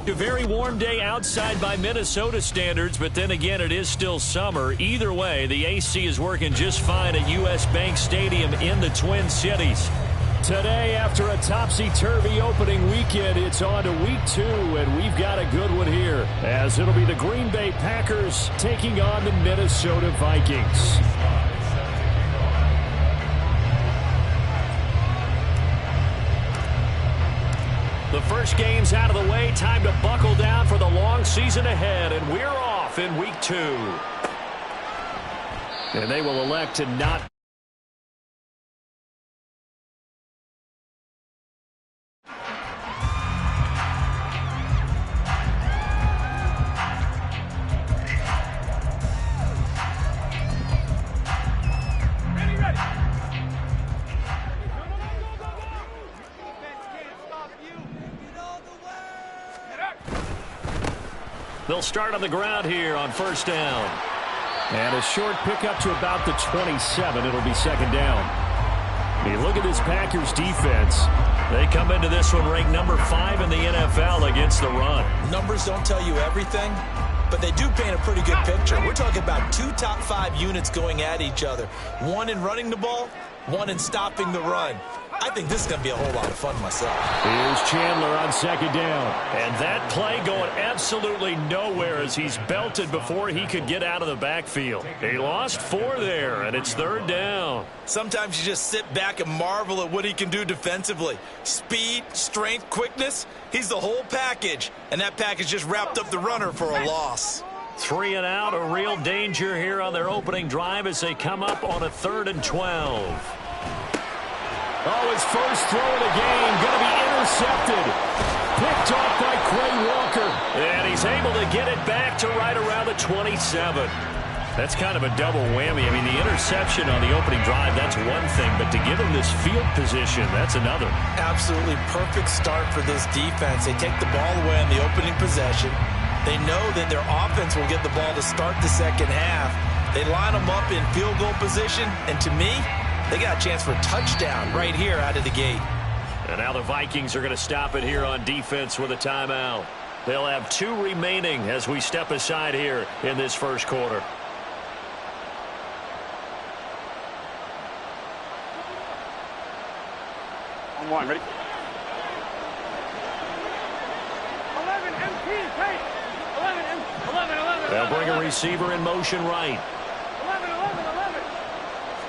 A very warm day outside by Minnesota standards, but then again, it is still summer. Either way, the AC is working just fine at U.S. Bank Stadium in the Twin Cities. Today, after a topsy-turvy opening weekend, it's on to week 2, and we've got a good one here, as it'll be the Green Bay Packers taking on the Minnesota Vikings. The first game's out of the way. Time to buckle down for the long season ahead, and we're off in week 2. And they will elect to not. They'll start on the ground here on first down. And a short pickup to about the 27. It'll be second down. You look at this Packers defense. They come into this one ranked number 5 in the NFL against the run. Numbers don't tell you everything, but they do paint a pretty good picture. We're talking about 2 top 5 units going at each other. One in running the ball, one in stopping the run. I think this is going to be a whole lot of fun myself. Here's Chandler on second down. And that play going absolutely nowhere as he's belted before he could get out of the backfield. He lost 4 there, and it's third down. Sometimes you just sit back and marvel at what he can do defensively. Speed, strength, quickness, he's the whole package. And that package just wrapped up the runner for a loss. 3 and out, a real danger here on their opening drive as they come up on a 3rd and 12. Oh, his first throw of the game going to be intercepted. Picked off by Quay Walker. And he's able to get it back to right around the 27. That's kind of a double whammy. I mean, the interception on the opening drive, that's one thing. But to give him this field position, that's another. Absolutely perfect start for this defense. They take the ball away on the opening possession. They know that their offense will get the ball to start the second half. They line them up in field goal position. And to me, they got a chance for a touchdown right here out of the gate. And now the Vikings are going to stop it here on defense with a timeout. They'll have 2 remaining as we step aside here in this first quarter. On 1, ready? 11 MT, right? 11. They'll bring a receiver in motion right. 11.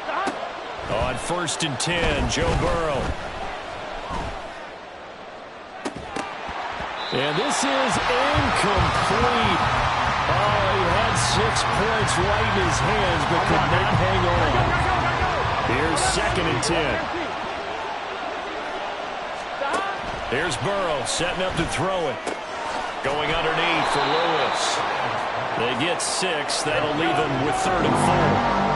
Stop. On 1st and 10, Joe Burrow. And this is incomplete. Oh, he had 6 points right in his hands, but could not hang on. Here's 2nd and 10. Here's Burrow setting up to throw it. Going underneath for Lewis. They get 6. That'll leave them with 3rd and 4.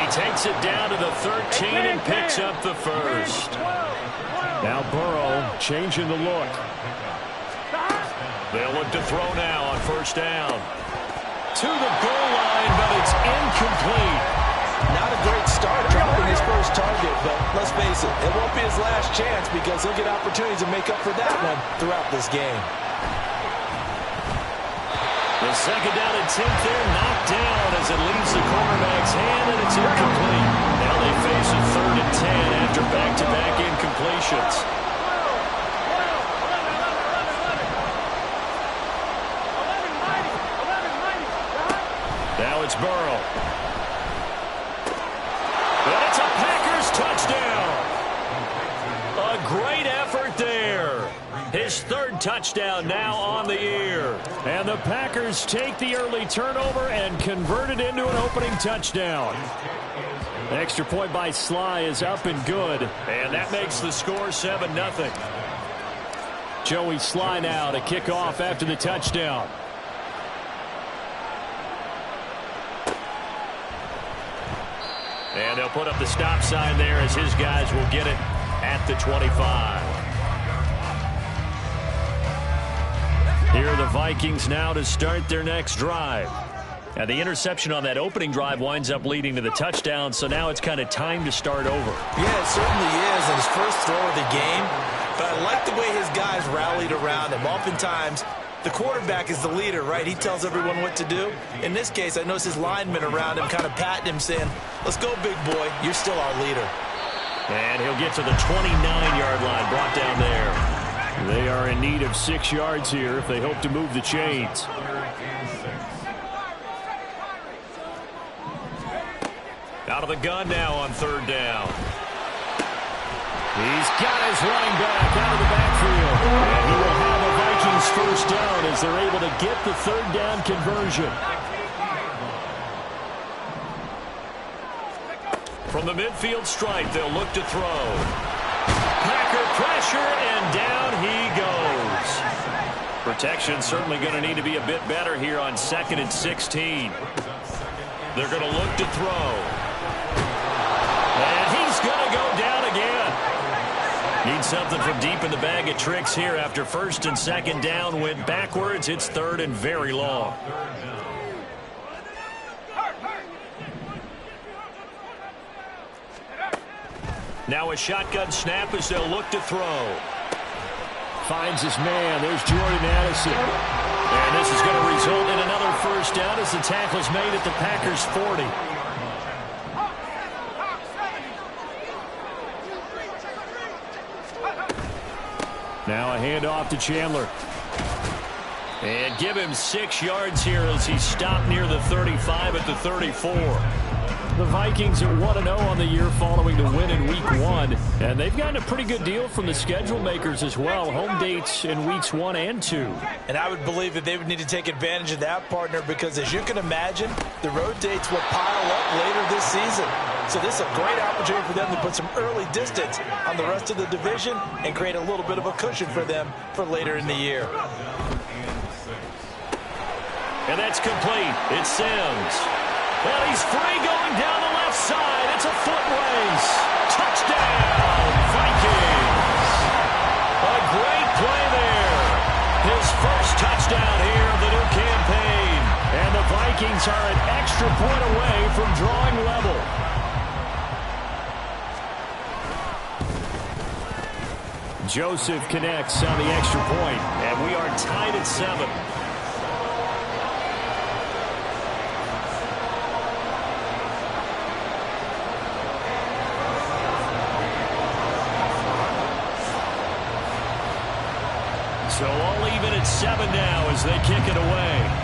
Takes it down to the 13 and picks up the first. Now Burrow changing the look. They'll look to throw now on first down. To the goal line, but it's incomplete. Not a great start dropping his first target, but let's face it, it won't be his last chance because he'll get opportunities to make up for that one throughout this game. The second down and 10th there, knocked down as it leaves the cornerback's hand, and it's incomplete. Now they face a 3rd and 10 after back-to-back incompletions. Now it's Burrow. And it's a Packers touchdown. A great effort there. His 3rd touchdown now on the year. And the Packers take the early turnover and convert it into an opening touchdown. The extra point by Sly is up and good. And that makes the score 7-0. Joey Sly now to kick off after the touchdown. And they'll put up the stop sign there as his guys will get it at the 25. Here are the Vikings now to start their next drive. And the interception on that opening drive winds up leading to the touchdown, so now it's kind of time to start over. Yeah, it certainly is, and his first throw of the game. But I like the way his guys rallied around him. Oftentimes, the quarterback is the leader, right? He tells everyone what to do. In this case, I noticed his linemen around him kind of patting him, saying, let's go, big boy. You're still our leader. And he'll get to the 29-yard line, brought down there. They are in need of 6 yards here if they hope to move the chains. Out of the gun now on third down. He's got his running back out of the backfield. And he will have a Vikings first down as they're able to get the third down conversion. From the midfield stripe, they'll look to throw. Packer pressure, and down he goes. Protection certainly going to need to be a bit better here on 2nd and 16. They're going to look to throw. And he's going to go down again. Need something from deep in the bag of tricks here after 1st and 2nd down went backwards. It's 3rd and very long. Now a shotgun snap as they'll look to throw. Finds his man. There's Jordan Addison. And this is going to result in another first down as the tackle is made at the Packers' 40. Now a handoff to Chandler. And give him 6 yards here as he stopped near the 35 at the 34. The Vikings are 1-0 on the year following the win in Week 1. And they've gotten a pretty good deal from the schedule makers as well. Home dates in Weeks 1 and 2. And I would believe that they would need to take advantage of that, partner, because as you can imagine, the road dates will pile up later this season. So this is a great opportunity for them to put some early distance on the rest of the division and create a little bit of a cushion for them for later in the year. And that's complete. It's Sims. Well, he's free going down the left side. It's a foot race. Touchdown, Vikings. A great play there. His first touchdown here of the new campaign. And the Vikings are an extra point away from drawing level. Joseph connects on the extra point, and we are tied at 7. So all even at 7 now as they kick it away.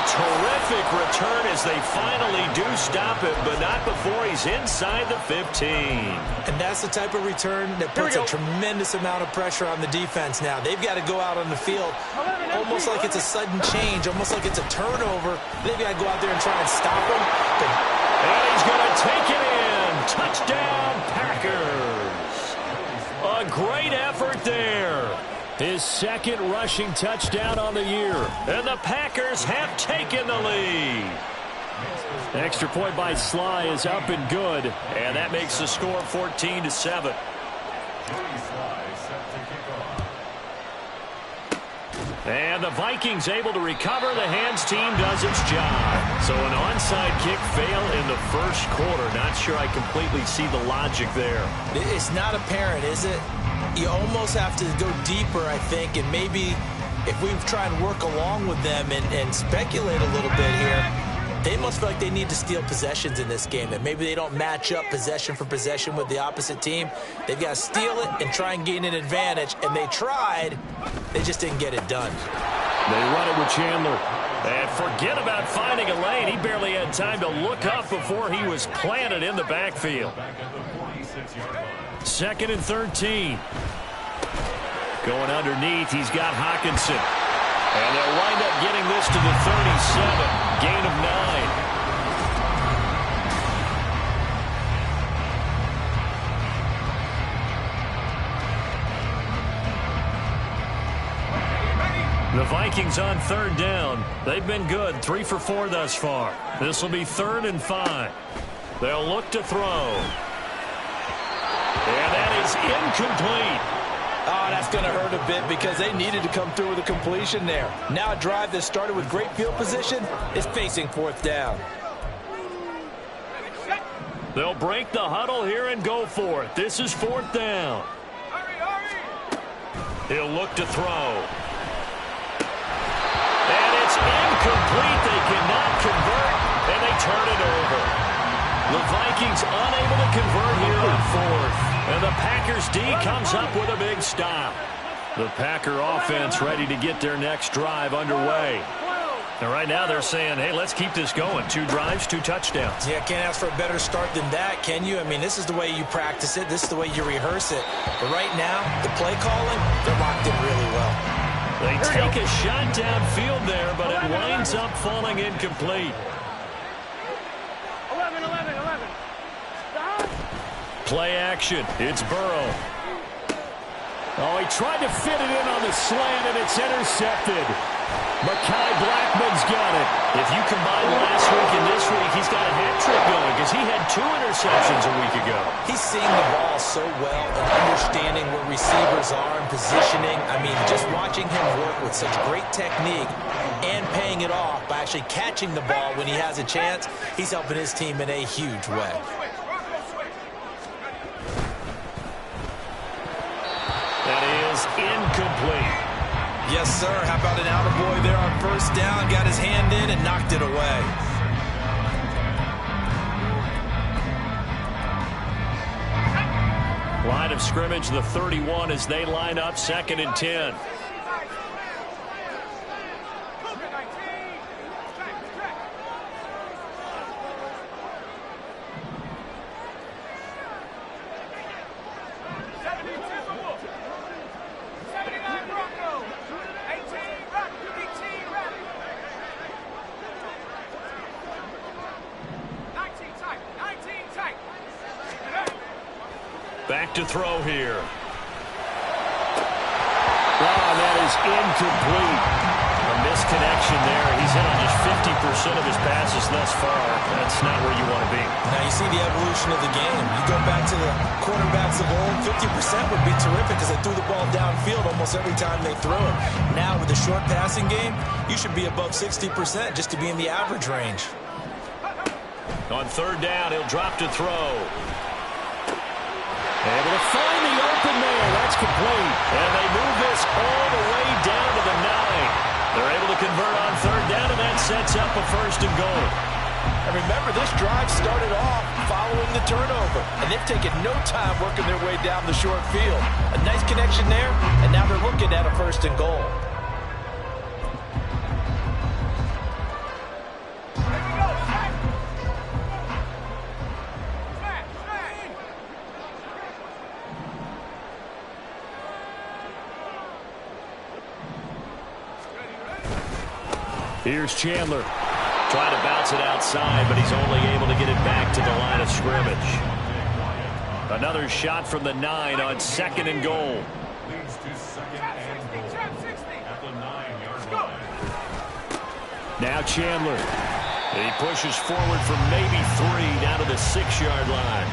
Terrific return as they finally do stop it, but not before he's inside the 15. And that's the type of return that puts a tremendous amount of pressure on the defense now. They've got to go out on the field almost like it's a sudden change, almost like it's a turnover. They've got to go out there and try and stop him. And he's going to take it in. Touchdown, Packers. A great effort there. His second rushing touchdown on the year. And the Packers have taken the lead. Extra point by Sly is up and good. And that makes the score 14-7. And the Vikings able to recover. The hands team does its job. So an onside kick fail in the first quarter. Not sure I completely see the logic there. It's not apparent, is it? You almost have to go deeper, I think, and maybe if we try and work along with them and speculate a little bit here, they must feel like they need to steal possessions in this game, and maybe they don't match up possession for possession with the opposite team. They've got to steal it and try and gain an advantage, and they tried. They just didn't get it done. They run it with Chandler. And forget about finding a lane. He barely had time to look up before he was planted in the backfield. 2nd and 13. Going underneath, he's got Hockenson. And they'll wind up getting this to the 37. Gain of 9. The Vikings on third down. They've been good, 3 for 4 thus far. This will be 3rd and 5. They'll look to throw. And that is incomplete. Oh, that's going to hurt a bit because they needed to come through with a completion there. Now a drive that started with great field position is facing 4th down. They'll break the huddle here and go for it. This is 4th down. He'll look to throw. And it's incomplete. They cannot convert, and they turn it over. The Vikings unable to convert here on 4th. And the Packers D comes up with a big stop. The Packer offense ready to get their next drive underway. And right now they're saying, hey, let's keep this going. 2 drives, 2 touchdowns. Yeah, can't ask for a better start than that, can you? I mean, this is the way you practice it. This is the way you rehearse it. But right now, the play calling, they're locked in really well. They take a shot downfield there, but it winds up falling incomplete. 11. Stop. Play action. It's Burrow. Oh, he tried to fit it in on the slant, and it's intercepted. Mekhi Blackmon's got it. If you combine last week and this week, he's got a hat trick going because he had 2 interceptions a week ago. He's seeing the ball so well and understanding where receivers are and positioning. I mean, just watching him work with such great technique and paying it off by actually catching the ball when he has a chance, he's helping his team in a huge way. That is incomplete. Yes, sir. How about an attaboy there on 1st down? Got his hand in and knocked it away. Line of scrimmage, the 31 as they line up 2nd and 10. Back to throw here. Oh, that is incomplete. A misconnection there. He's in on just 50% of his passes thus far. That's not where you want to be. Now you see the evolution of the game. You go back to the quarterbacks of old, 50% would be terrific because they threw the ball downfield almost every time they threw it. Now with the short passing game, you should be above 60% just to be in the average range. On 3rd down, he'll drop to throw. Able to find the open man. That's complete. And they move this all the way down to the 9. They're able to convert on 3rd down, and that sets up a 1st and goal. And remember, this drive started off following the turnover. And they've taken no time working their way down the short field. A nice connection there, and now they're looking at a 1st and goal. Here's Chandler. Trying to bounce it outside, but he's only able to get it back to the line of scrimmage. Another shot from the 9 on 2nd and goal. Leads to 2nd and goal at the 9-yard line. Now Chandler. He pushes forward for maybe 3 down to the 6-yard line.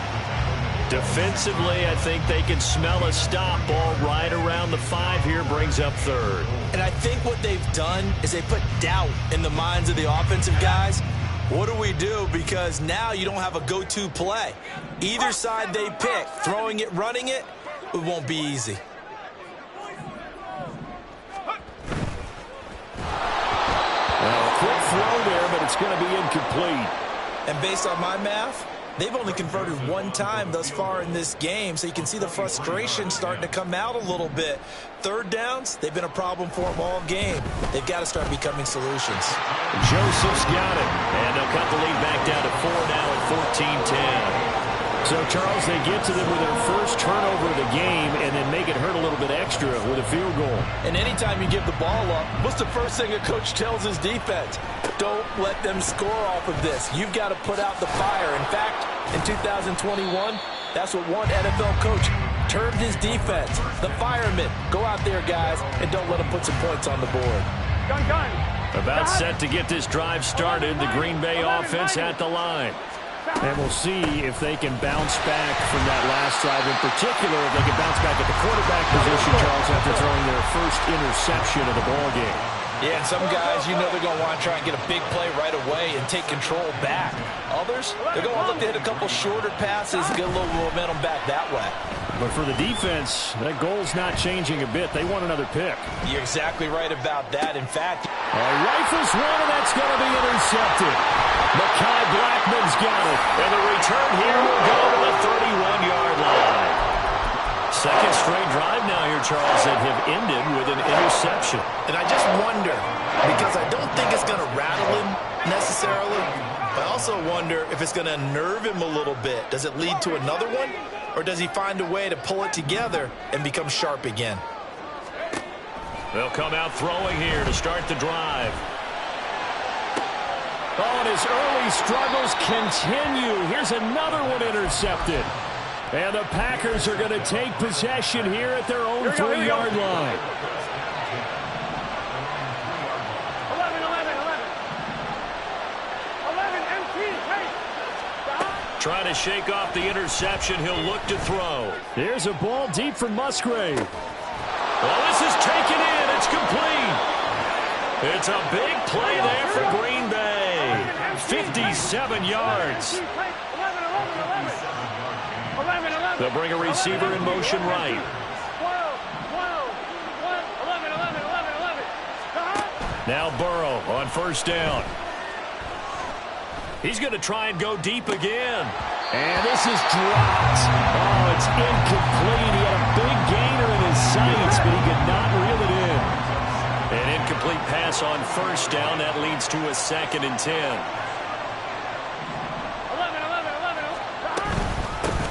Defensively, I think they can smell a stop. Ball right around the 5 here, brings up 3rd. And I think what they've done is they put doubt in the minds of the offensive guys. What do we do? Because now you don't have a go-to play. Either side they pick, throwing it, running it, it won't be easy. Well, a quick throw there, but it's going to be incomplete. And based on my math, they've only converted 1 time thus far in this game, so you can see the frustration starting to come out a little bit. 3rd downs, they've been a problem for them all game. They've got to start becoming solutions. Joseph's got it, and they'll cut the lead back down to 4 now at 14-10. So, Charles, they get to them with their first turnover of the game and then make it hurt a little bit extra with a field goal. And anytime you give the ball up, what's the first thing a coach tells his defense? Don't let them score off of this. You've got to put out the fire. In fact, in 2021, that's what one NFL coach perturbed his defense. The firemen, go out there, guys, and don't let them put some points on the board. Gun, gun. About set to get this drive started. The Green Bay offense at the line. And we'll see if they can bounce back from that last drive. In particular, if they can bounce back at the quarterback position, Charles, after throwing their first interception of the ballgame. Yeah, and some guys, you know they're going to want to try and get a big play right away and take control back. Others, they're going to look to hit a couple shorter passes and get a little momentum back that way. But for the defense, that goal's not changing a bit. They want another pick. You're exactly right about that. In fact, rifles one, and that's going to be intercepted. Mekhi Blackmon's got it. And the return here will go to the 31-yard line. Second straight drive now here, Charles, that have ended with an interception. and I just wonder, because I don't think it's going to rattle him necessarily, but I also wonder if it's going to nerve him a little bit. Does it lead to another one? Or does he find a way to pull it together and become sharp again? They'll come out throwing here to start the drive. Oh, and his early struggles continue. Here's another one intercepted. And the Packers are going to take possession here at their own 3-yard line. 11, empty, hey. Trying to shake off the interception. He'll look to throw. Here's a ball deep from Musgrave. Well, this is taken in. It's complete. It's a big play there for Green Bay. 57 yards. 11. They'll bring a receiver in motion right. 11. Now Burrow on first down. He's going to try and go deep again. And this is dropped. Oh, it's incomplete. He had a big gainer in his sights, but he could not reel it in. An incomplete pass on first down. That leads to a 2nd and 10.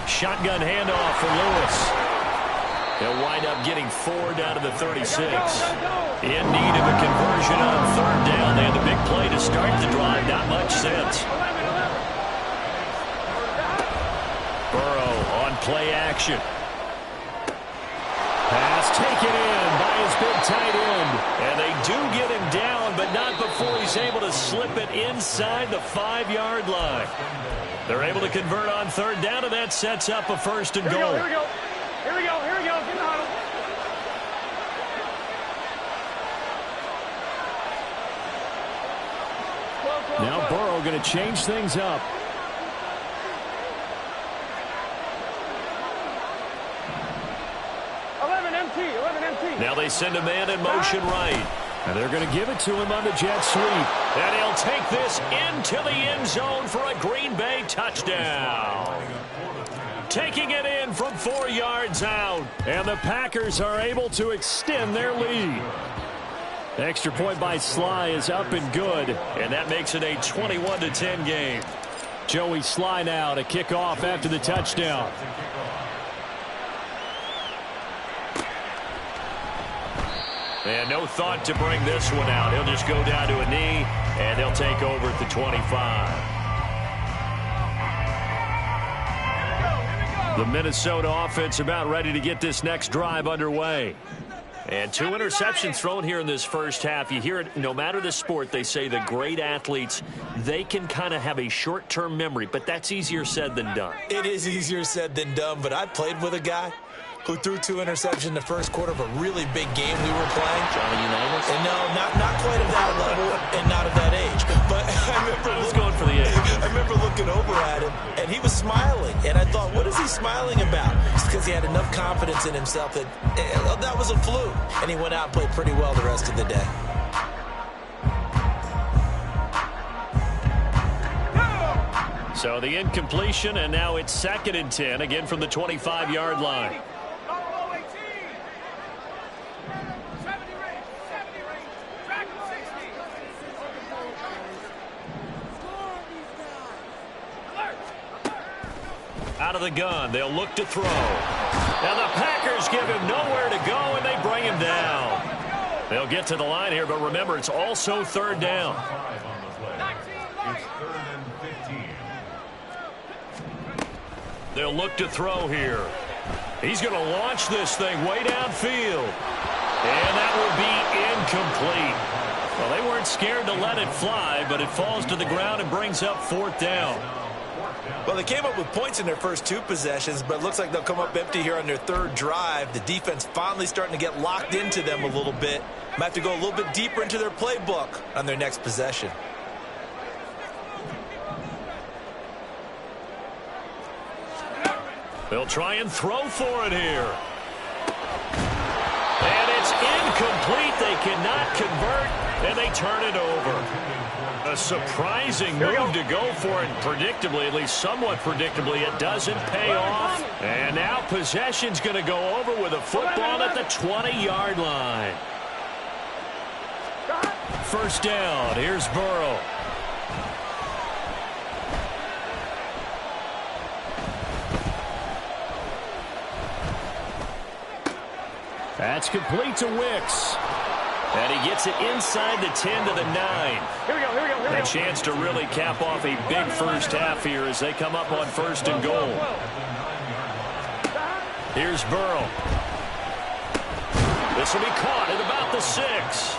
Shotgun handoff for Lewis. They'll wind up getting 4 down to the 36. In need of a conversion on 3rd down. They had the big play to start the drive. Not much sense. Burrow on play action. Pass taken in by his big tight end. And they do get him down, but not before he's able to slip it inside the 5-yard line. They're able to convert on 3rd down, and that sets up a 1st and goal. Here we go. Get in the huddle. Now Burrow going to change things up. Now they send a man in motion right. And they're going to give it to him on the jet sweep. And he'll take this into the end zone for a Green Bay touchdown. Taking it in from 4 yards out. And the Packers are able to extend their lead. Extra point by Sly is up and good. And that makes it a 21-10 game. Joey Sly now to kick off after the touchdown. And no thought to bring this one out. He'll just go down to a knee, and they'll take over at the 25. The Minnesota offense about ready to get this next drive underway. And 2 interceptions thrown here in this first half. You hear it, no matter the sport, they say the great athletes, they can kind of have a short-term memory, but that's easier said than done. It is easier said than done, but I played with a guy who threw 2 interceptions in the first quarter of a really big game we were playing. Johnny Unitas? And no, not quite at that level and not at that age. But I was going for the age. I remember looking over at him, and he was smiling. And I thought, what is he smiling about? It's because he had enough confidence in himself that that was a fluke. And he went out and played pretty well the rest of the day. So the incompletion, and now it's 2nd and 10, again from the 25-yard line. Out of the gun, they'll look to throw. Now the Packers give him nowhere to go, and they bring him down. They'll get to the line here, but remember, it's also 3rd down. It's 3rd and 15. They'll look to throw here. He's going to launch this thing way downfield. And that will be incomplete. Well, they weren't scared to let it fly, but it falls to the ground and brings up 4th down. Well, they came up with points in their first 2 possessions, but it looks like they'll come up empty here on their 3rd drive. The defense finally starting to get locked into them a little bit. Might have to go a little bit deeper into their playbook on their next possession. They'll try and throw for it here. And it's incomplete. They cannot convert, and they turn it over. A surprising move to go for it, and predictably, at least somewhat predictably, it doesn't pay off. And now possession's going to go over with a football at the 20-yard line. 1st down. Here's Burrow. That's complete to Wicks. And he gets it inside the 10 to the 9. Here we go, here we go, here we go. A chance to really cap off a big first half here as they come up on 1st and goal. Here's Burrow. This will be caught at about the 6.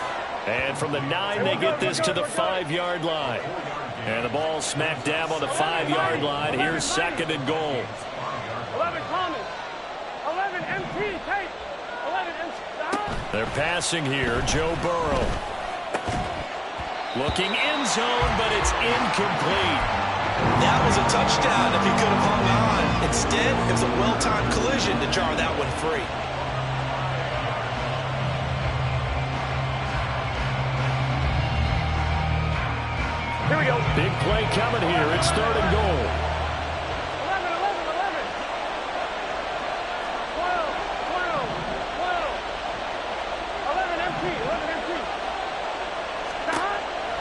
And from the 9, they get this to the 5-yard line. And the ball smack dab on the 5-yard line. Here's 2nd and goal. 11 Thomas. 11 MT. Take. 11 MT. They're passing here. Joe Burrow. Looking end zone, but it's incomplete. That was a touchdown if he could have hung on. Instead, it was a well-timed collision to jar that one free. Here we go. Big play coming here. It's 3rd and goal. 11, 11, 11. 12, 12, 12. 11 MT, 11 MT.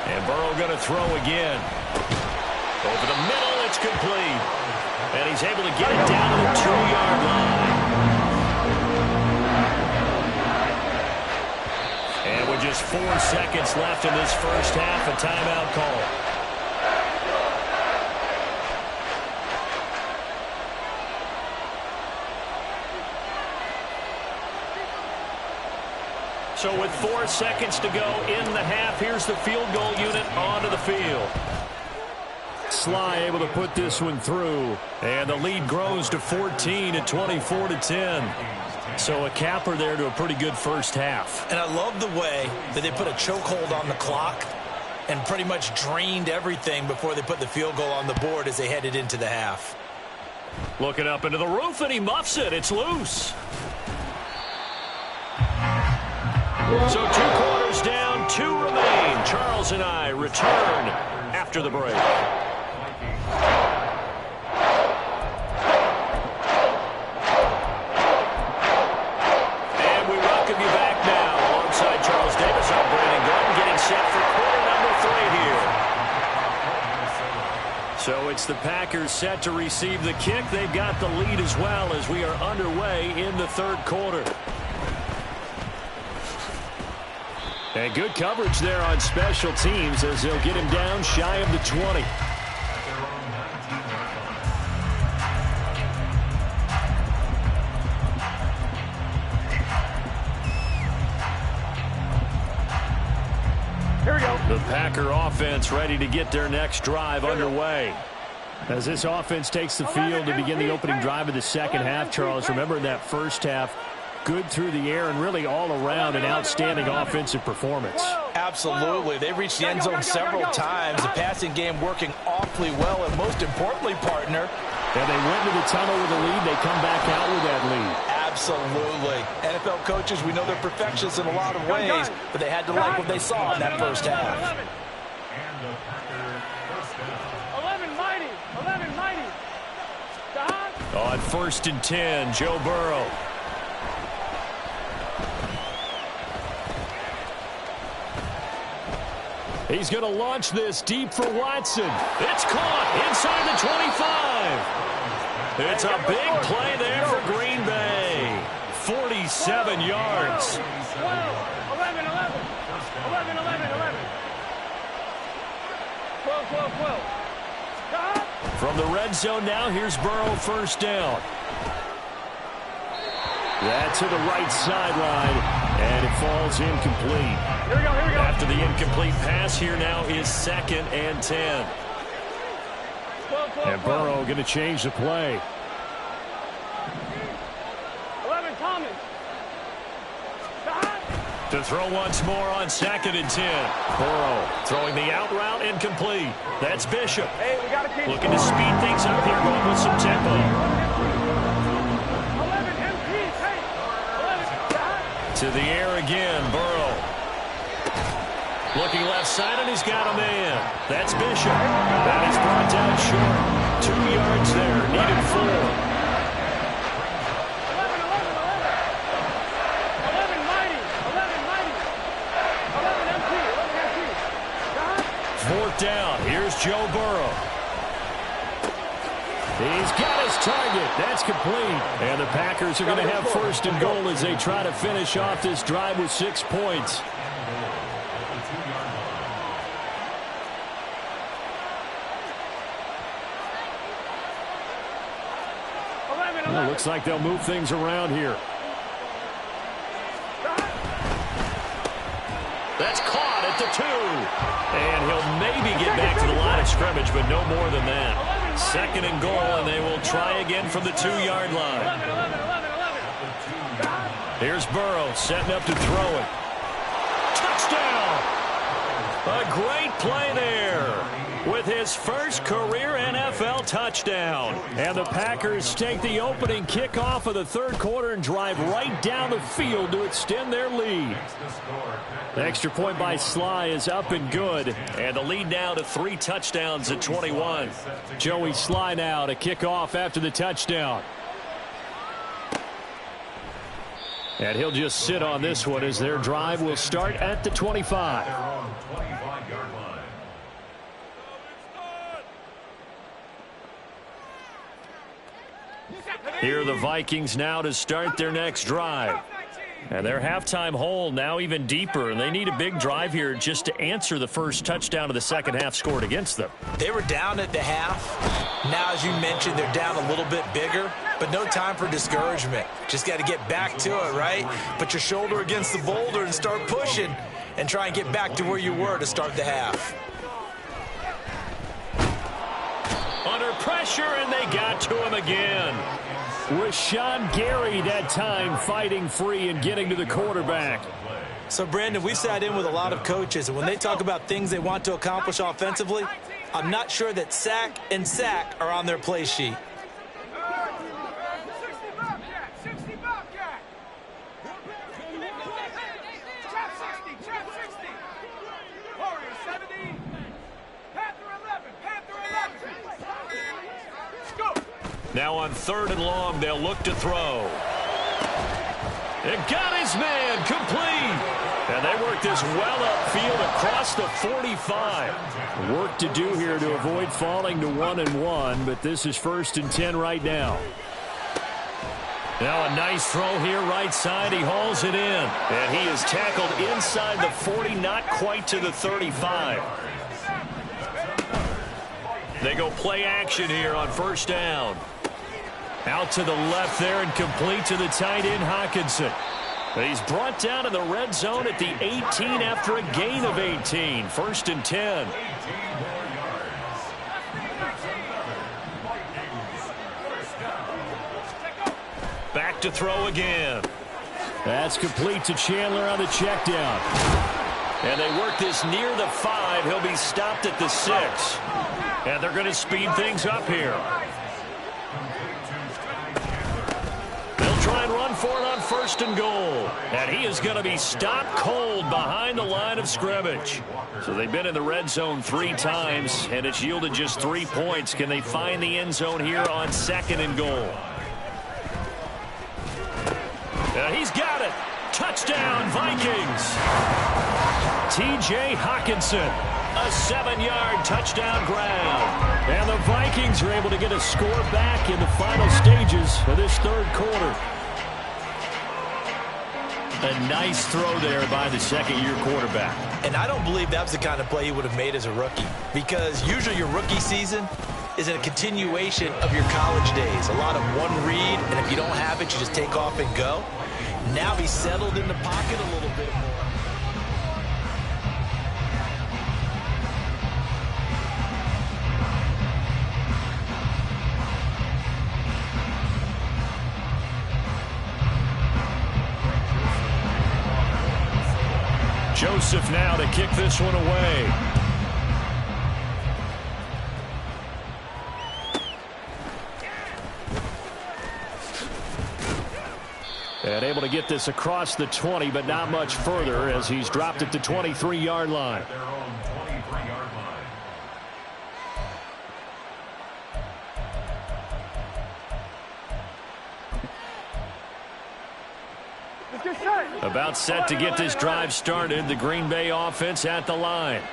And Burrow going to throw again. Over the middle, it's complete. And he's able to get it down to the 2-yard line. And with just 4 seconds left in this first half, a timeout call. So with 4 seconds to go in the half, here's the field goal unit onto the field. Sly able to put this one through, and the lead grows to 14 at 24-10. So a capper there to a pretty good first half. And I love the way that they put a chokehold on the clock and pretty much drained everything before they put the field goal on the board as they headed into the half. Looking up into the roof, and he muffs it. It's loose. So 2 quarters down, 2 remain. Charles and I return after the break. And we welcome you back now alongside Charles Davis. I'm Brandon Gordon getting set for quarter number 3 here. So it's the Packers set to receive the kick. They've got the lead as well as we are underway in the 3rd quarter. And good coverage there on special teams as they'll get him down shy of the 20. Here we go. The Packer offense ready to get their next drive underway. As this offense takes the field to begin the opening drive of the second half, Charles, remember in that first half, good through the air and really all around an outstanding offensive performance. Absolutely. They've reached the end zone several times. The passing game working awfully well, and most importantly, partner. And they went to the tunnel with a lead. They come back out with that lead. Absolutely. NFL coaches, we know they're perfectionists in a lot of ways, but they had to like what they saw in that first half. 11 mighty. 11 mighty. On 1st and 10, Joe Burrow. He's going to launch this deep for Watson. It's caught inside the 25. It's a big play there for Green Bay. 47 yards. 12, 11, 11. 11, 11, 11. 12, 12, 12. From the red zone now, here's Burrow 1st down. That to the right sideline, and it falls incomplete. Here we go, here we go. After the incomplete pass, here now is 2nd and 10. And Burrow going to change the play. 11, Thomas. To throw once more on 2nd and 10. Burrow throwing the out route incomplete. That's Bishop. Hey, we got to keep Looking to speed things up here, going with some tempo. 11, MPs, hey. 11, To the air again, Burrow. Looking left side, and he's got a man. That's Bishop. That is brought down short. 2 yards there, needed 4. 11, Mighty. 11, Mighty. 11, MP. 11, MP. 4th down. Here's Joe Burrow. He's got his target. That's complete. And the Packers are going to have 1st and goal as they try to finish off this drive with 6 points. Well, looks like they'll move things around here. That's caught at the 2. And he'll maybe get back to the line of scrimmage, but no more than that. 2nd and goal, and they will try again from the 2-yard line. 11. Here's Burrow setting up to throw it. Touchdown! A great play there with his first career NFL touchdown. And the Packers take the opening kickoff of the 3rd quarter and drive right down the field to extend their lead. The extra point by Sly is up and good. And the lead now to 3 touchdowns at 21. Joey Sly now to kick off after the touchdown. And he'll just sit on this one as their drive will start at the 25. Here are the Vikings now to start their next drive. And their halftime hole now even deeper, and they need a big drive here just to answer the first touchdown of the second half scored against them. They were down at the half. Now, as you mentioned, they're down a little bit bigger, but no time for discouragement. Just got to get back to it, right? Put your shoulder against the boulder and start pushing and try and get back to where you were to start the half. Under pressure, and they got to him again. Rashawn Gary that time fighting free and getting to the quarterback. So, Brandon, we sat in with a lot of coaches, and when they talk about things they want to accomplish offensively, I'm not sure that sack and sack are on their play sheet. 60 Bobcat. Trap 60. Warrior 70. Panther 11. Go. Now on 3rd and long, they'll look to throw. It got his man complete. And they work this well upfield across the 45. Work to do here to avoid falling to 1-1, but this is 1st and 10 right now. Now a nice throw here right side. He hauls it in. And he is tackled inside the 40, not quite to the 35. They go play action here on 1st down. Out to the left there and complete to the tight end, Hockenson. He's brought down in the red zone at the 18 after a gain of 18. 1st and 10. Back to throw again. That's complete to Chandler on the check down. And they work this near the 5. He'll be stopped at the 6. And they're going to speed things up here. They'll try and run for it on 1st and goal. And he is going to be stopped cold behind the line of scrimmage. So they've been in the red zone 3 times, and it's yielded just 3 points. Can they find the end zone here on 2nd and goal? He's got it. Touchdown, Vikings. T.J. Hockenson, a 7-yard touchdown grab. And the Vikings are able to get a score back in the final stages of this 3rd quarter. A nice throw there by the 2nd-year quarterback. And I don't believe that was the kind of play he would have made as a rookie, because usually your rookie season, is a continuation of your college days. A lot of one read, and if you don't have it, you just take off and go. Now he's settled in the pocket a little bit more. Joseph now to kick this one away. And able to get this across the 20, but not much further as he's dropped it to 23-yard line. At their own 23-yard line. About set to get this drive started. The Green Bay offense at the line.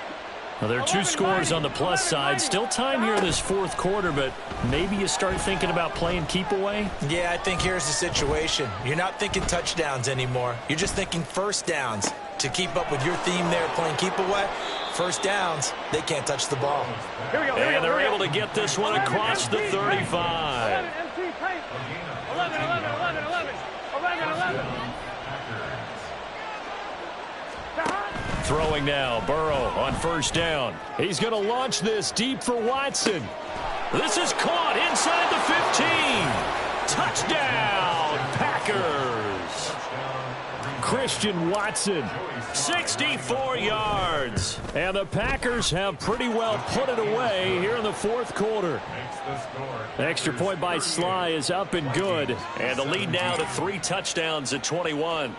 Well, there are 2 scores on the plus side. Still time here in this fourth quarter, but maybe you start thinking about playing keep away? Yeah, I think here's the situation. You're not thinking touchdowns anymore. You're just thinking first downs. To keep up with your theme there, playing keep away, first downs, they can't touch the ball. And they're able to get this one across the 35. 11. Throwing now, Burrow on first down. He's going to launch this deep for Watson. This is caught inside the 15. Touchdown, Packers. Christian Watson, 64 yards. And the Packers have pretty well put it away here in the fourth quarter. The extra point by Sly is up and good. And the lead now to 3 touchdowns at 21.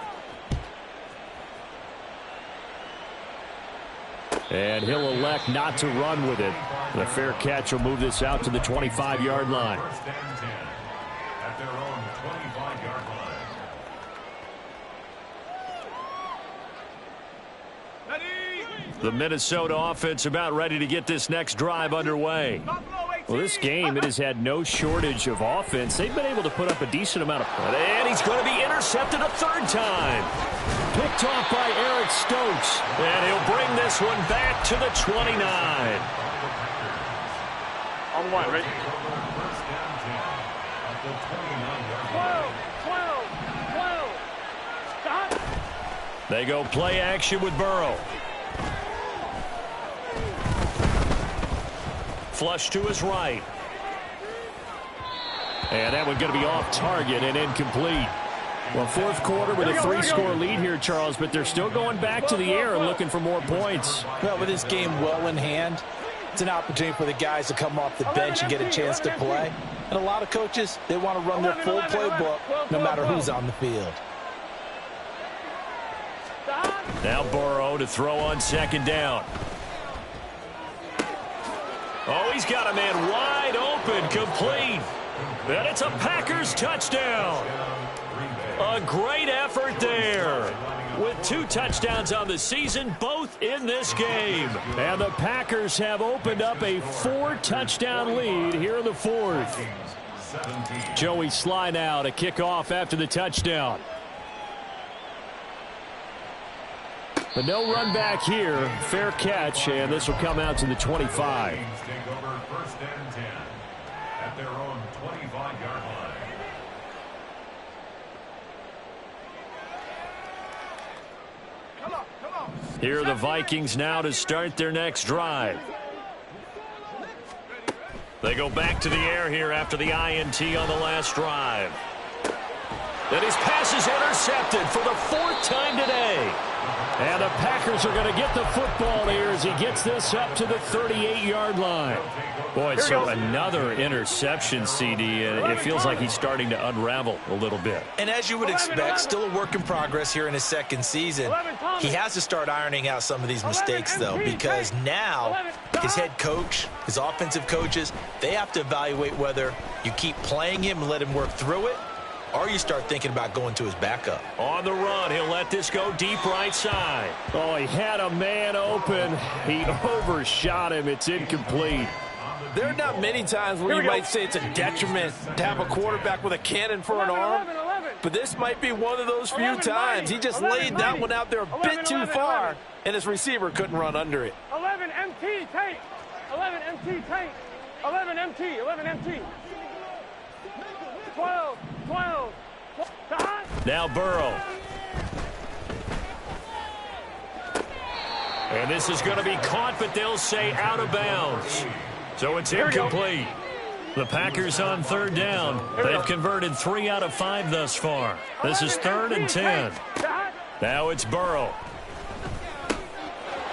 And he'll elect not to run with it. The fair catch will move this out to the 25-yard line. First and 10 at their own 25-yard line. The Minnesota offense about ready to get this next drive underway. Well, this game, it has had no shortage of offense. They've been able to put up a decent amount of points. And he's going to be intercepted a third time. Picked off by Eric Stokes. And he'll bring this one back to the 29. On one, ready? First and 10 at the 29-yard line. 12. Stop. They go play action with Burrow. Flush to his right. And that one going to be off target and incomplete. Well, fourth quarter with a 3-score lead here, Charles, but they're still going back to the air and looking for more points. Well, with this game well in hand, it's an opportunity for the guys to come off the bench and get a chance to play. And a lot of coaches, they want to run their full playbook no matter who's on the field. Now Burrow to throw on second down. Oh, he's got a man wide open, complete. And it's a Packers touchdown. A great effort there. With 2 touchdowns on the season, both in this game. And the Packers have opened up a 4-touchdown lead here in the fourth. Joey Sly now to kick off after the touchdown. But no run back here. Fair catch, and this will come out to the 25. Take over first and 10 at their own 25-yard line. Here are the Vikings now to start their next drive. They go back to the air here after the INT on the last drive. And his pass is intercepted for the 4th time today. And the Packers are going to get the football here as he gets this up to the 38-yard line. Boy, so another interception, CD, and it feels like he's starting to unravel a little bit. And as you would expect, still a work in progress here in his second season. He has to start ironing out some of these mistakes, though, because now his head coach, his offensive coaches, they have to evaluate whether you keep playing him and let him work through it, or you start thinking about going to his backup. On the run, he'll let this go deep right side. Oh, he had a man open. He overshot him. It's incomplete. There are not many times where you might say it's a detriment to have a quarterback with a cannon for an arm, but this might be one of those few times. He just laid that one out there a bit too far, and his receiver couldn't run under it. 11 MT tank. 11 MT tank. 11 MT, 11 MT. 12. Now Burrow. And this is going to be caught, but they'll say out of bounds. So it's incomplete. The Packers on third down. They've converted 3 out of 5 thus far. This is 3rd and 10. Now it's Burrow.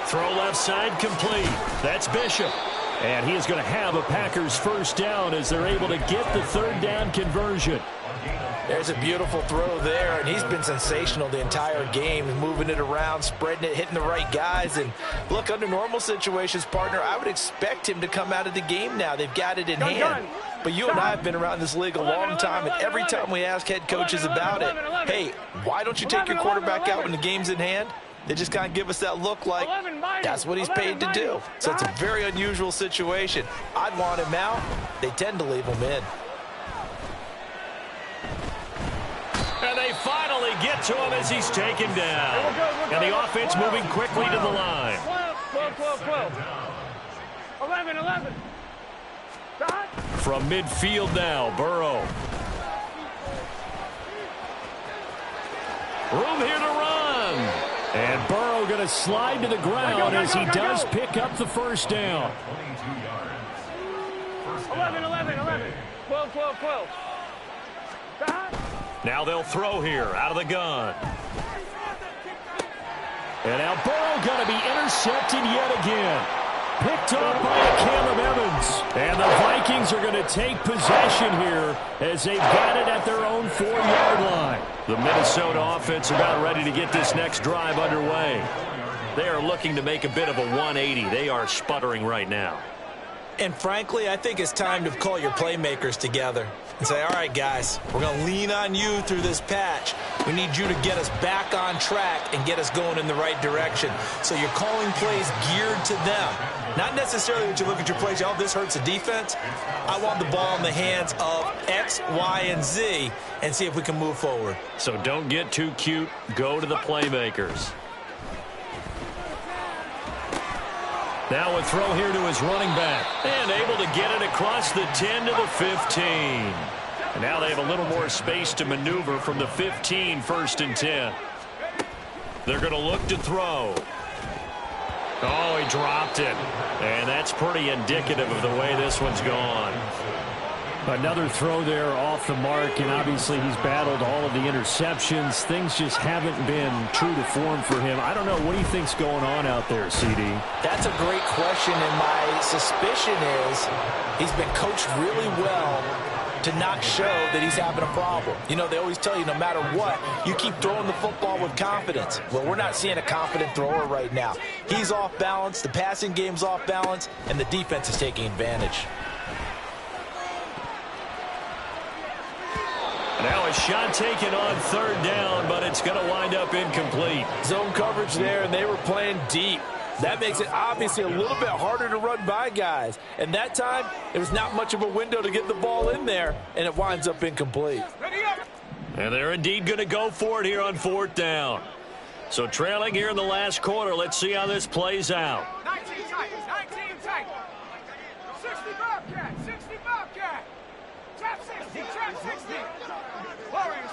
Throw left side complete. That's Bishop. And he is going to have a Packers first down as they're able to get the third down conversion. There's a beautiful throw there, and he's been sensational the entire game, moving it around, spreading it, hitting the right guys. And look, under normal situations, partner, I would expect him to come out of the game now. They've got it in hand. But you and I have been around this league a long time, and every time we ask head coaches about it, hey, why don't you take your quarterback out when the game's in hand? They just kind of give us that look like that's what he's paid to do. So it's a very unusual situation. I'd want him out. They tend to leave him in. And they finally get to him as he's taken down. And the offense moving quickly to the line. 12. 11. From midfield now, Burrow. Room here to run. And Burrow going to slide to the ground as he does pick up the first down. 11. 12. Now they'll throw here out of the gun. And now Burrow going to be intercepted yet again. Picked up by Caleb Evans. And the Vikings are going to take possession here as they've got it at their own 4-yard line. The Minnesota offense about ready to get this next drive underway. They are looking to make a bit of a 180. They are sputtering right now. And frankly, I think it's time to call your playmakers together and say, all right, guys, we're going to lean on you through this patch. We need you to get us back on track and get us going in the right direction. So you're calling plays geared to them. Not necessarily that you look at your plays, oh, this hurts the defense. I want the ball in the hands of X, Y, and Z and see if we can move forward. So don't get too cute. Go to the playmakers. Now a throw here to his running back. And able to get it across the 10 to the 15. And now they have a little more space to maneuver from the 15, 1st and 10. They're going to look to throw. Oh, he dropped it. And that's pretty indicative of the way this one's gone. Another throw there off the mark, and obviously he's battled all of the interceptions. Things just haven't been true to form for him. I don't know. What do you think's going on out there, CD? That's a great question, and my suspicion is he's been coached really well to not show that he's having a problem. You know, they always tell you no matter what, you keep throwing the football with confidence. Well, we're not seeing a confident thrower right now. He's off balance, the passing game's off balance, and the defense is taking advantage. Now a shot taken on 3rd down, but it's going to wind up incomplete. Zone coverage there, and they were playing deep. That makes it obviously a little bit harder to run by guys. And that time, there was not much of a window to get the ball in there, and it winds up incomplete. And they're indeed going to go for it here on 4th down. So trailing here in the last quarter, let's see how this plays out. 19 tight. 60 Bobcat. Trap 60. Warriors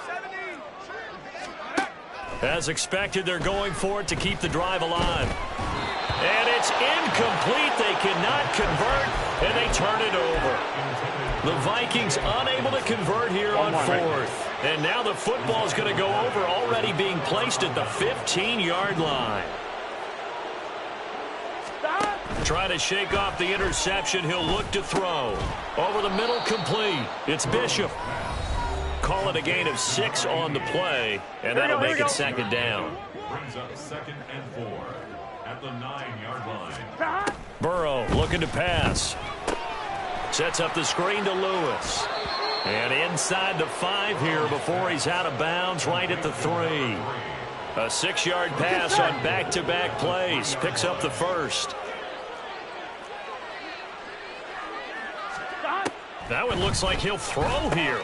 70. As expected, they're going for it to keep the drive alive. And it's incomplete. They cannot convert, and they turn it over. The Vikings unable to convert here on 4th. And now the football is going to go over, already being placed at the 15-yard line. Trying to shake off the interception. He'll look to throw. Over the middle, complete. It's Bishop. Call it a gain of 6 on the play, and that'll make it 2nd down. Brings up 2nd and 4 at the 9-yard line. Burrow looking to pass. Sets up the screen to Lewis. And inside the 5 here before he's out of bounds, right at the 3. A 6-yard pass on back-to-back plays. Picks up the first. That one looks like he'll throw here.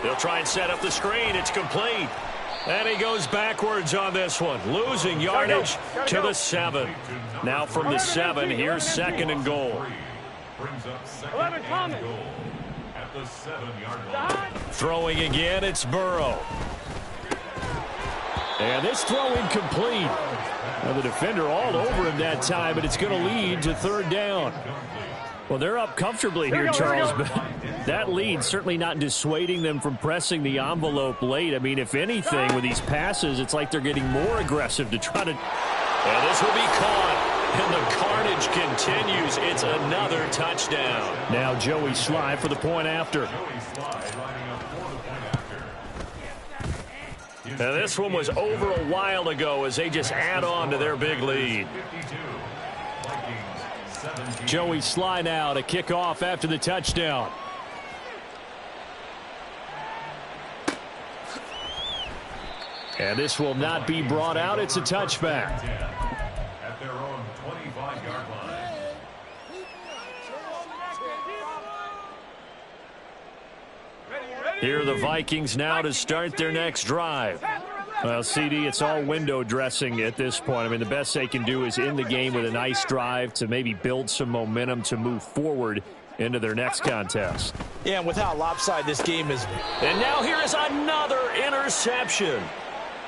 They'll try and set up the screen. It's complete. And he goes backwards on this one, losing yardage to the 7. Now from the 7, here's 2nd and goal. brings up second 11 and Thomas. goal at the 7-yard line. Throwing again, it's Burrow. And this throw incomplete. Now the defender all over him that time, but it's going to lead to third down. Well, they're up comfortably here, Charles, but that lead certainly not dissuading them from pressing the envelope late. I mean, if anything, with these passes, it's like they're getting more aggressive to try to... And this will be caught. And the carnage continues. It's another touchdown. Now Joey Sly for the point after. Now this one was over a while ago as they just add on to their big lead. Joey Sly now to kick off after the touchdown. And this will not be brought out. It's a touchback. At their own 25-yard line. Here are the Vikings now to start their next drive. Well, CD, it's all window dressing at this point. I mean, the best they can do is end the game with a nice drive to maybe build some momentum to move forward into their next contest. Yeah, and with how lopsided this game is. And now here is another interception.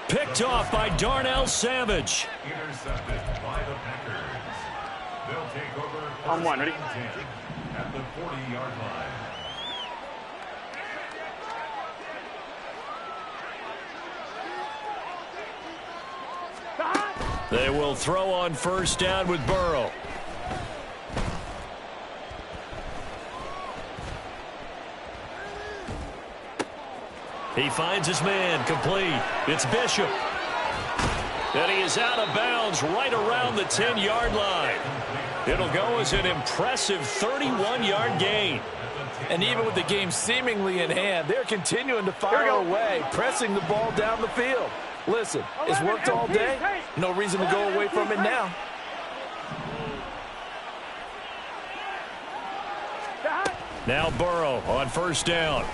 Picked off by Darnell Savage. Intercepted by the Packers. They'll take over On one, ready? at the 40-yard line. They will throw on first down with Burrow. He finds his man, complete. It's Bishop. And he is out of bounds right around the 10-yard line. It'll go as an impressive 31-yard gain. And even with the game seemingly in hand, they're continuing to fire away, pressing the ball down the field. Listen, it's worked all day. No reason to go away from it now. Now Burrow on first down.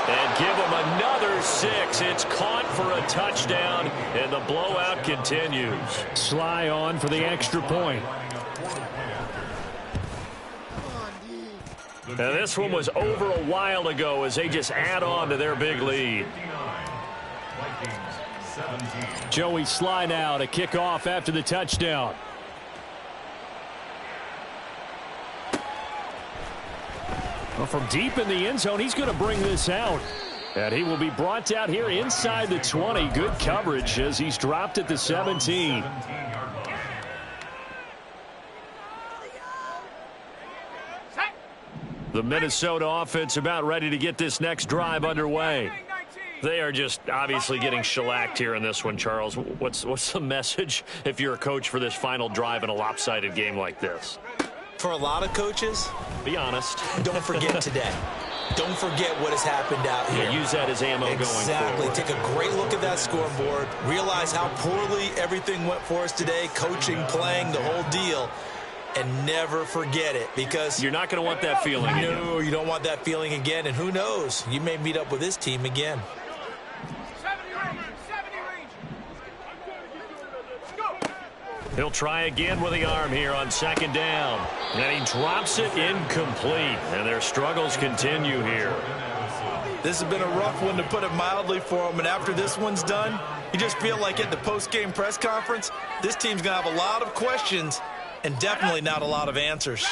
And give him another 6. It's caught for a touchdown, and the blowout continues. Sly on for the extra point. Now this one was over a while ago as they just add on to their big lead. Joey Sly now to kick off after the touchdown. Well, from deep in the end zone, he's going to bring this out. And he will be brought out here inside the 20. Good coverage as he's dropped at the 17. The Minnesota offense about ready to get this next drive underway. They are just obviously getting shellacked here in this one, Charles. What's the message if you're a coach for this final drive in a lopsided game like this? For a lot of coaches, be honest. Don't forget today. Don't forget what has happened out here. Yeah, use that as ammo going forward. Exactly. Take a great look at that scoreboard. Realize how poorly everything went for us today. Coaching, playing, the whole deal. And never forget it, because you're not going to want that feeling again. No, you don't want that feeling again. And who knows? You may meet up with this team again. 70 range. Go. He'll try again with the arm here on second down. And he drops it incomplete. And their struggles continue here. This has been a rough one, to put it mildly, for them. And after this one's done, you just feel like at the post-game press conference, this team's going to have a lot of questions and definitely not a lot of answers.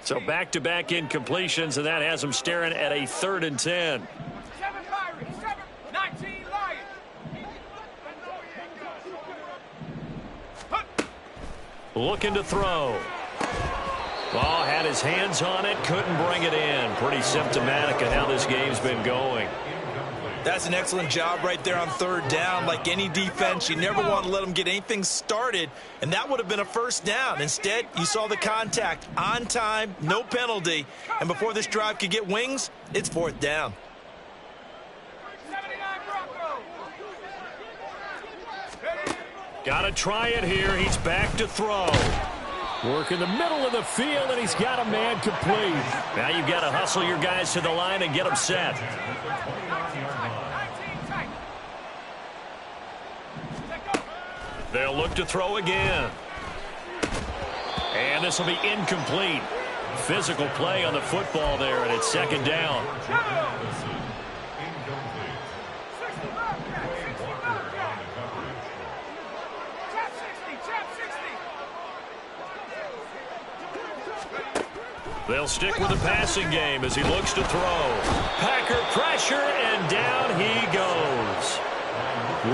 So back-to-back incompletions, and that has them staring at a 3rd and 10. 7 Pirates, 19 Lions. Looking to throw. Oh, had his hands on it, couldn't bring it in. Pretty symptomatic of how this game's been going. That's an excellent job right there on 3rd down. Like any defense, you never want to let them get anything started, and that would have been a first down. Instead, you saw the contact on time, no penalty, and before this drive could get wings, it's 4th down. 79 Broncos. Got to try it here. He's back to throw. Work in the middle of the field, and he's got a man complete. Now you've got to hustle your guys to the line and get them set. They'll look to throw again. And this will be incomplete. Physical play on the football there, and it's second down. They'll stick with the passing game as he looks to throw. Packer pressure, and down he goes.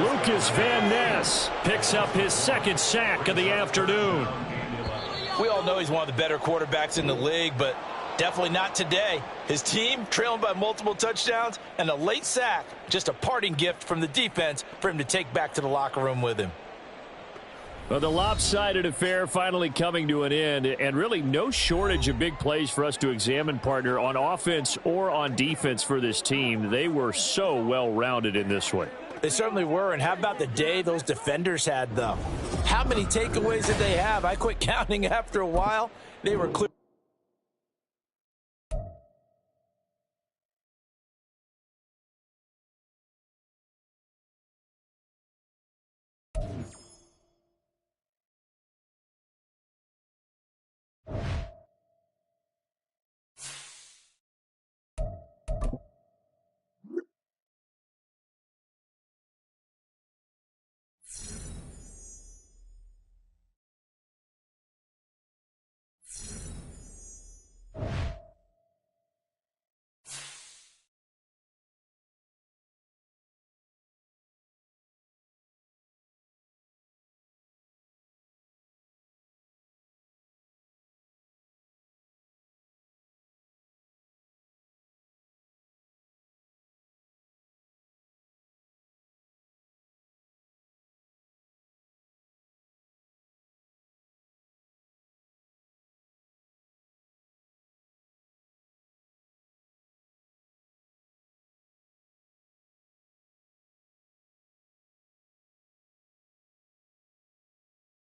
Lucas Van Ness picks up his second sack of the afternoon. We all know he's one of the better quarterbacks in the league, but definitely not today. His team trailing by multiple touchdowns and a late sack. Just a parting gift from the defense for him to take back to the locker room with him. Well, the lopsided affair finally coming to an end, and really no shortage of big plays for us to examine, partner, on offense or on defense for this team. They were so well-rounded in this one. They certainly were, and how about the day those defenders had, though? How many takeaways did they have? I quit counting after a while. They were clear.